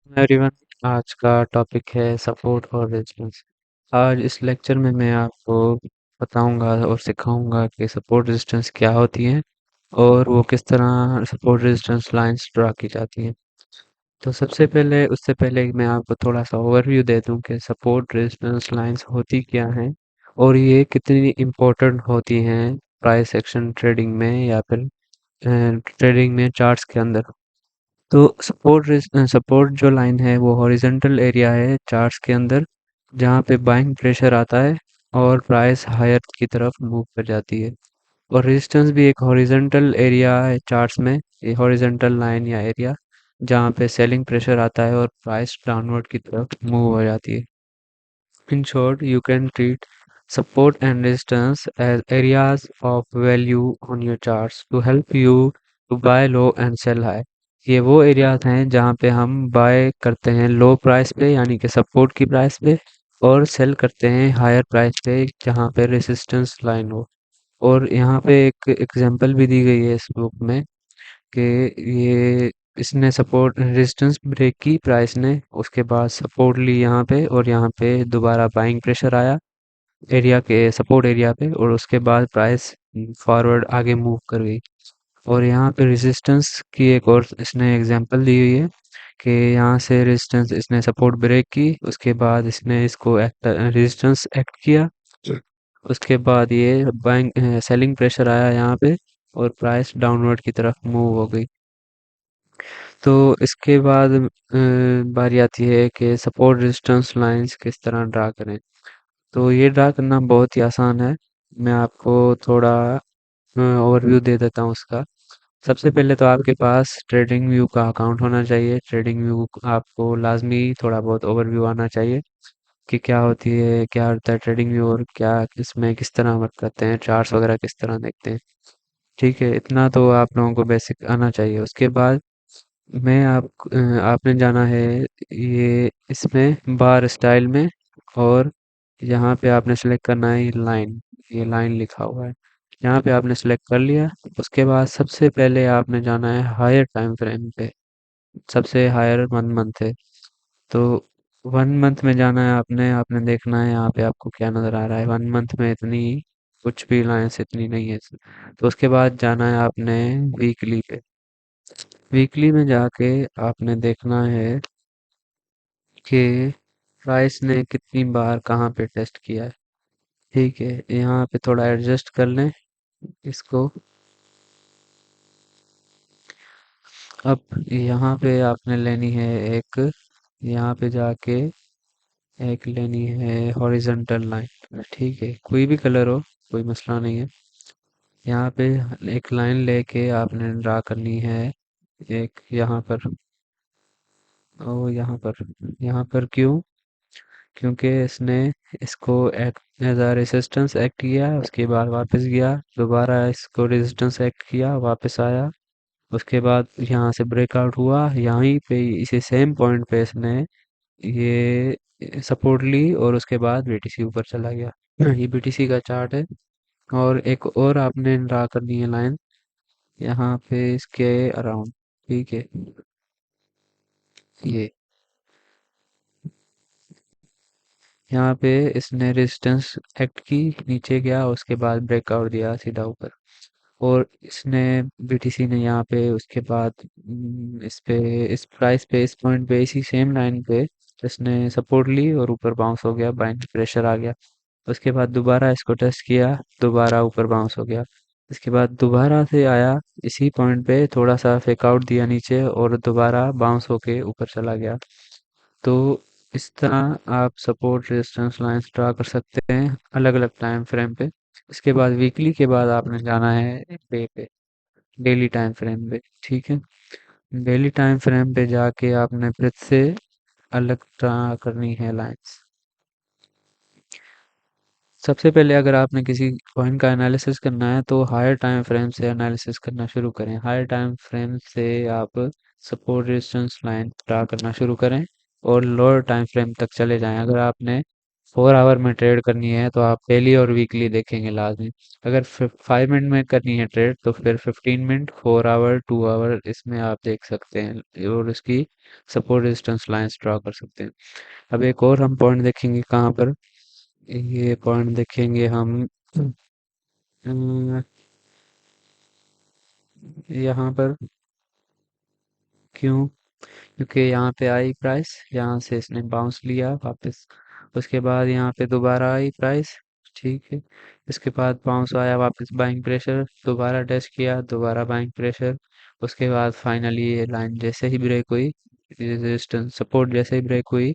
Everyone. आज का topic है सपोर्ट और रेजिस्टेंस। आज इस लेक्चर में मैं आपको बताऊंगा और सिखाऊंगा कि सपोर्ट रेजिस्टेंस क्या होती है और वो किस तरह सपोर्ट रेजिस्टेंस लाइंस ड्रा की जाती हैं। तो सबसे पहले उससे पहले मैं आपको थोड़ा सा ओवरव्यू दे दूं कि सपोर्ट रेजिस्टेंस लाइंस होती क्या हैं और ये कितनी इम्पोर्टेंट होती हैं प्राइस एक्शन ट्रेडिंग में या फिर ट्रेडिंग में चार्ट्स के अंदर। तो सपोर्ट जो लाइन है वो हॉरिजॉन्टल एरिया है चार्ट्स के अंदर, जहाँ पे बाइंग प्रेशर आता है और प्राइस हायर की तरफ मूव कर जाती है। और रेजिस्टेंस भी एक हॉरिजॉन्टल एरिया है चार्ट्स में, ये हॉरिजॉन्टल लाइन या एरिया जहाँ पे सेलिंग प्रेशर आता है और प्राइस डाउनवर्ड की तरफ मूव हो जाती है। In short, you can treat support and resistance as areas of value on your charts to help you to buy low and sell high। ये वो एरियाज हैं जहाँ पे हम बाय करते हैं लो प्राइस पे यानी कि सपोर्ट की प्राइस पे, और सेल करते हैं हायर प्राइस पे जहाँ पे रेसिस्टेंस लाइन हो। और यहाँ पे एक एग्जांपल भी दी गई है इस बुक में कि ये इसने सपोर्ट रेजिस्टेंस ब्रेक की प्राइस ने, उसके बाद सपोर्ट ली यहाँ पे और यहाँ पे दोबारा बाइंग प्रेशर आया एरिया के सपोर्ट एरिया पे, और उसके बाद प्राइस फॉरवर्ड आगे मूव कर गई। और यहाँ पे रेजिस्टेंस की एक और इसने एग्जांपल दी हुई है कि यहाँ से रेजिस्टेंस इसने सपोर्ट ब्रेक की, उसके बाद इसने इसको एक्ट रेजिस्टेंस एक्ट किया, उसके बाद ये बाइंग सेलिंग प्रेशर आया यहाँ पे और प्राइस डाउनवर्ड की तरफ मूव हो गई। तो इसके बाद बारी आती है कि सपोर्ट रेजिस्टेंस लाइंस किस तरह ड्रा करें। तो ये ड्रा करना बहुत ही आसान है। मैं आपको थोड़ा ओवरव्यू दे देता हूँ उसका। सबसे पहले तो आपके पास ट्रेडिंग व्यू का अकाउंट होना चाहिए। ट्रेडिंग व्यू आपको लाजमी थोड़ा बहुत ओवरव्यू आना चाहिए कि क्या होती है, क्या होता है ट्रेडिंग व्यू और क्या इसमें किस तरह वर्क करते हैं, चार्ट्स वगैरह किस तरह देखते हैं। ठीक है, इतना तो आप लोगों को बेसिक आना चाहिए। उसके बाद आपने जाना है ये इसमें बार स्टाइल में, और यहाँ पे आपने सेलेक्ट करना है ये लाइन लिखा हुआ है, यहाँ पे आपने सेलेक्ट कर लिया। उसके बाद सबसे पहले आपने जाना है हायर टाइम फ्रेम पे। सबसे हायर 1 मंथ है, तो 1 मंथ में जाना है आपने आपने देखना है यहाँ पे आपको क्या नज़र आ रहा है। 1 मंथ में इतनी कुछ भी लाइन्स इतनी नहीं है। तो उसके बाद जाना है आपने वीकली पे। वीकली में जाके आपने देखना है कि प्राइस ने कितनी बार कहाँ पे टेस्ट किया है। ठीक है, यहाँ पे थोड़ा एडजस्ट कर लें इसको। अब यहाँ पे आपने लेनी है एक, यहाँ पे जाके एक लेनी है हॉरिजॉन्टल लाइन। ठीक है, कोई भी कलर हो, कोई मसला नहीं है। यहाँ पे एक लाइन लेके आपने ड्रा करनी है एक यहाँ पर। ओ यहाँ पर क्यों? क्योंकि इसने इसको act as a resistance act किया, उसके बाद वापस गया, दोबारा इसको रेजिस्टेंस एक्ट किया, वापस आया, उसके बाद यहाँ से ब्रेकआउट हुआ, यहीं पे इसी सेम पॉइंट पे इसने ये सपोर्ट ली और उसके बाद बीटीसी ऊपर चला गया। ये बीटीसी का चार्ट है। और एक और आपने ड्रा करनी है लाइन यहाँ पे इसके अराउंड। ठीक है, ये यहाँ पे इसने रेजिस्टेंस एक्ट की, नीचे गया, उसके बाद ब्रेकआउट दिया सीधा ऊपर। और इसने बीटीसी ने यहाँ पे उसके बाद इस पे इस प्राइस पे इस पॉइंट पे इसी सेम लाइन पे इसने सपोर्ट ली और ऊपर बाउंस हो गया, बाइंग प्रेशर आ गया। उसके बाद दोबारा इसको टेस्ट किया, दोबारा ऊपर बाउंस हो गया। इसके बाद दोबारा से आया, इसी पॉइंट पे थोड़ा सा फेक आउट दिया नीचे और दोबारा बाउंस होके ऊपर चला गया। तो इस तरह आप सपोर्ट रेजिस्टेंस लाइंस ड्रा कर सकते हैं अलग अलग टाइम फ्रेम पे। इसके बाद वीकली के बाद आपने जाना है डे पे, डेली टाइम फ्रेम पे। ठीक है, डेली टाइम फ्रेम पे जाके आपने फिर से अलग ड्रा करनी है लाइंस। सबसे पहले अगर आपने किसी कॉइन का एनालिसिस करना है तो हायर टाइम फ्रेम से एनालिसिस करना शुरू करें। हायर टाइम फ्रेम से आप सपोर्ट रेजिस्टेंस लाइन ड्रा करना शुरू करें और लोअर टाइम फ्रेम तक चले जाएं। अगर आपने 4 आवर में ट्रेड करनी है तो आप डेली और वीकली देखेंगे लाजमी। अगर 5 मिनट में करनी है ट्रेड तो फिर 15 मिनट, 4 आवर, 2 आवर इसमें आप देख सकते हैं और इसकी सपोर्ट रेजिस्टेंस लाइंस ड्रॉ कर सकते हैं। अब एक और हम पॉइंट देखेंगे कहाँ पर, ये पॉइंट देखेंगे हम अम, यहाँ पर। क्यों? क्योंकि यहाँ पे आई प्राइस, यहाँ से इसने बाउंस लिया वापस, उसके बाद यहाँ पे दोबारा आई प्राइस, ठीक है। इसके बाद बाउंस आया वापस, बाइंग प्रेशर, दोबारा टेस्ट किया, दोबारा बाइंग प्रेशर, उसके बाद फाइनली ये लाइन जैसे ही ब्रेक हुई, रेजिस्टेंस सपोर्ट जैसे ही ब्रेक हुई,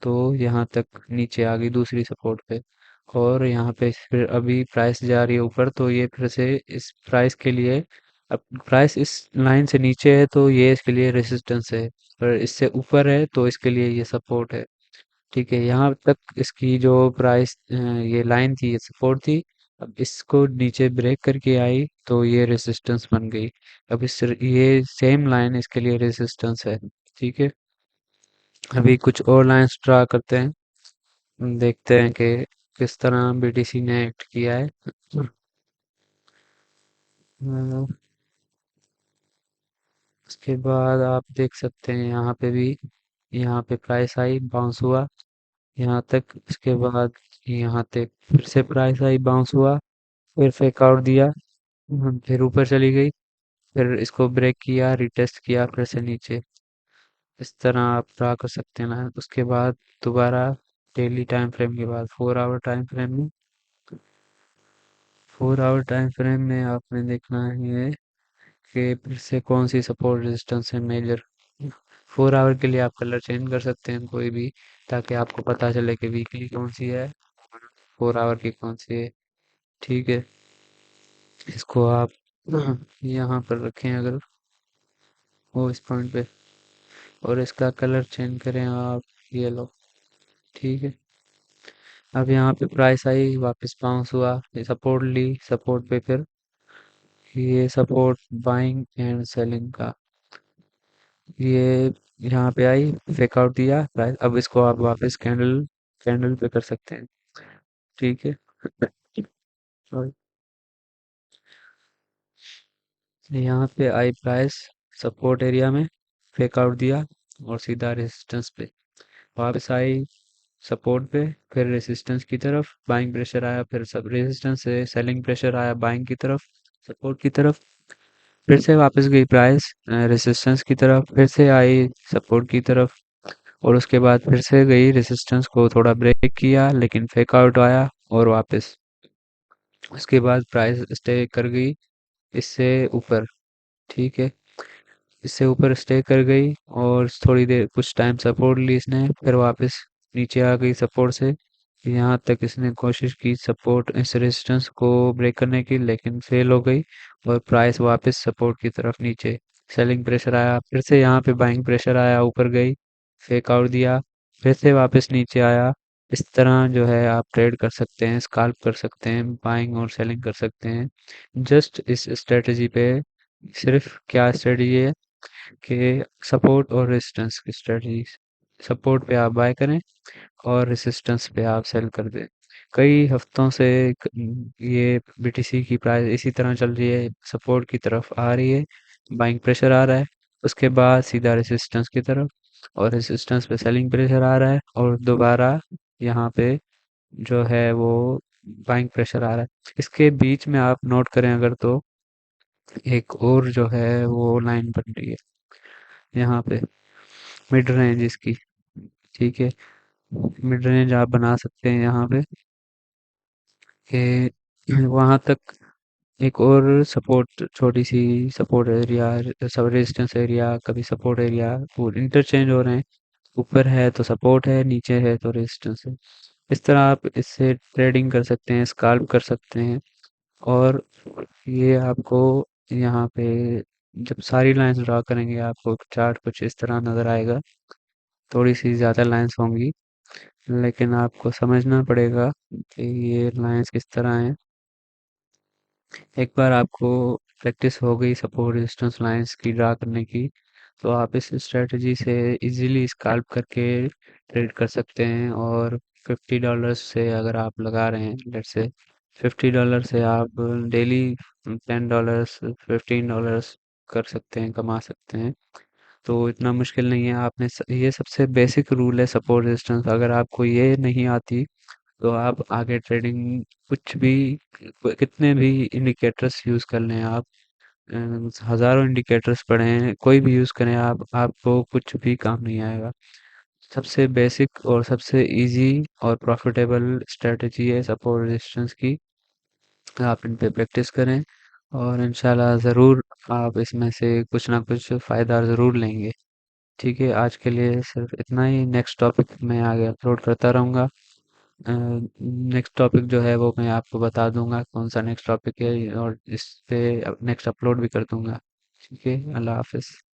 तो यहाँ तक नीचे आ गई दूसरी सपोर्ट पे। और यहाँ पे फिर अभी प्राइस जा रही है ऊपर, तो ये फिर से इस प्राइस के लिए, अब प्राइस इस लाइन से नीचे है तो ये इसके लिए रेजिस्टेंस है, और इससे ऊपर है तो इसके लिए ये सपोर्ट है। ठीक है, यहाँ तक इसकी जो प्राइस ये लाइन थी, ये सपोर्ट थी। अब इसको नीचे ब्रेक करके आई तो ये रेजिस्टेंस बन गई। अब इस ये सेम लाइन इसके लिए रेजिस्टेंस है। ठीक है, अभी कुछ और लाइंस ड्रा करते हैं, देखते हैं कि किस तरह बीटीसी ने एक्ट किया है। अ, उसके बाद आप देख सकते हैं यहाँ पे भी, यहाँ पे प्राइस आई, बाउंस हुआ यहाँ तक, उसके बाद यहाँ तक फिर से प्राइस आई, बाउंस हुआ, फिर फेक आउट दिया, फिर ऊपर चली गई, फिर इसको ब्रेक किया, रिटेस्ट किया, फिर से नीचे। इस तरह आप ड्रा कर सकते हैं ना। उसके बाद दोबारा डेली टाइम फ्रेम के बाद 4 आवर टाइम फ्रेम में, 4 आवर टाइम फ्रेम में आपने देखना है कि फिर से कौन सी सपोर्ट रेजिस्टेंस है मेजर। 4 आवर के लिए आप कलर चेंज कर सकते हैं कोई भी, ताकि आपको पता चले कि वीकली कौन सी है, 4 आवर की कौन सी है। ठीक है, इसको आप यहाँ पर रखें अगर, वो इस पॉइंट पे, और इसका कलर चेंज करें आप, ये लो। ठीक है, अब यहाँ पे प्राइस आई, वापस बाउंस हुआ, ये सपोर्ट ली, सपोर्ट पे फिर ये सपोर्ट बाइंग एंड सेलिंग का, ये यहाँ पे आई, फेक आउट दिया प्राइस, अब इसको आप वापस कैंडल कैंडल पे कर सकते हैं। ठीक है, और यहाँ पे आई प्राइस सपोर्ट एरिया में, फेक आउट दिया और सीधा रेजिस्टेंस पे वापस आई, सपोर्ट पे, फिर रेजिस्टेंस की तरफ बाइंग प्रेशर आया, फिर सब रेजिस्टेंस से सेलिंग प्रेशर आया बाइंग की तरफ, सपोर्ट की तरफ, फिर से वापस गई प्राइस रेजिस्टेंस की तरफ, फिर से आई सपोर्ट की तरफ, और उसके बाद फिर से गई रेजिस्टेंस को थोड़ा ब्रेक किया, लेकिन फेक आउट आया और वापस, उसके बाद प्राइस स्टे कर गई इससे ऊपर। ठीक है, इससे ऊपर स्टे कर गई और थोड़ी देर कुछ टाइम सपोर्ट ली इसने, फिर वापस नीचे आ गई सपोर्ट से। यहाँ तक इसने कोशिश की सपोर्ट इस रेजिस्टेंस को ब्रेक करने की, लेकिन फेल हो गई, और प्राइस वापस सपोर्ट की तरफ नीचे, सेलिंग प्रेशर आया, फिर से यहाँ पे बाइंग प्रेशर आया, ऊपर गई, फेक आउट दिया, फिर से वापस नीचे आया। इस तरह जो है आप ट्रेड कर सकते हैं, स्काल्प कर सकते हैं, बाइंग और सेलिंग कर सकते हैं जस्ट इस स्ट्रेटजी पे। सिर्फ क्या स्ट्रेटजी है कि सपोर्ट और रेजिस्टेंस की स्ट्रेटजी, सपोर्ट पे आप बाय करें और रेजिस्टेंस पे आप सेल कर दें। कई हफ्तों से ये बीटीसी की प्राइस इसी तरह चल रही है, सपोर्ट की तरफ आ रही है, बाइंग प्रेशर आ रहा है, उसके बाद सीधा रेजिस्टेंस की तरफ, और रेजिस्टेंस पे सेलिंग प्रेशर आ रहा है, और दोबारा यहाँ पे जो है वो बाइंग प्रेशर आ रहा है। इसके बीच में आप नोट करें अगर, तो एक और जो है वो लाइन बन रही है यहाँ पे, मिड रेंज इसकी। ठीक है, मिड रेंज आप बना सकते हैं यहाँ पे कि वहां तक एक और सपोर्ट, छोटी सी सपोर्ट एरिया, सब रेजिस्टेंस एरिया, कभी सपोर्ट एरिया, वो इंटरचेंज हो रहे हैं, ऊपर है तो सपोर्ट है, नीचे है तो रेजिस्टेंस है। इस तरह आप इससे ट्रेडिंग कर सकते हैं, स्काल्प कर सकते हैं। और ये आपको यहाँ पे जब सारी लाइंस ड्रा करेंगे आपको चार्ट कुछ इस तरह नज़र आएगा, थोड़ी सी ज़्यादा लाइंस होंगी, लेकिन आपको समझना पड़ेगा कि ये लाइंस किस तरह हैं। एक बार आपको प्रैक्टिस हो गई सपोर्ट रेजिस्टेंस लाइंस की ड्रा करने की, तो आप इस स्ट्रेटजी से इजीली स्काल्प करके ट्रेड कर सकते हैं। और $50 से अगर आप लगा रहे हैं, लेट्स से $50 से आप डेली $10 $15 कर सकते हैं, कमा सकते हैं। तो इतना मुश्किल नहीं है। आपने ये सबसे बेसिक रूल है सपोर्ट रेजिस्टेंस। अगर आपको ये नहीं आती तो आप आगे ट्रेडिंग कुछ भी, कितने भी इंडिकेटर्स यूज़ कर लें आप, हज़ारों इंडिकेटर्स पढ़े हैं, कोई भी यूज़ करें आप, आपको कुछ भी काम नहीं आएगा। सबसे बेसिक और सबसे इजी और प्रॉफिटेबल स्ट्रेटजी है सपोर्ट रेजिस्टेंस की। आप इन पे प्रैक्टिस करें और इंशाल्लाह ज़रूर आप इसमें से कुछ ना कुछ फ़ायदा ज़रूर लेंगे। ठीक है, आज के लिए सिर्फ इतना ही। नेक्स्ट टॉपिक मैं आगे अपलोड करता रहूँगा। नेक्स्ट टॉपिक जो है वो मैं आपको बता दूंगा कौन सा नेक्स्ट टॉपिक है, और इस पे नेक्स्ट अपलोड भी कर दूंगा। ठीक है, अल्लाह हाफिज़।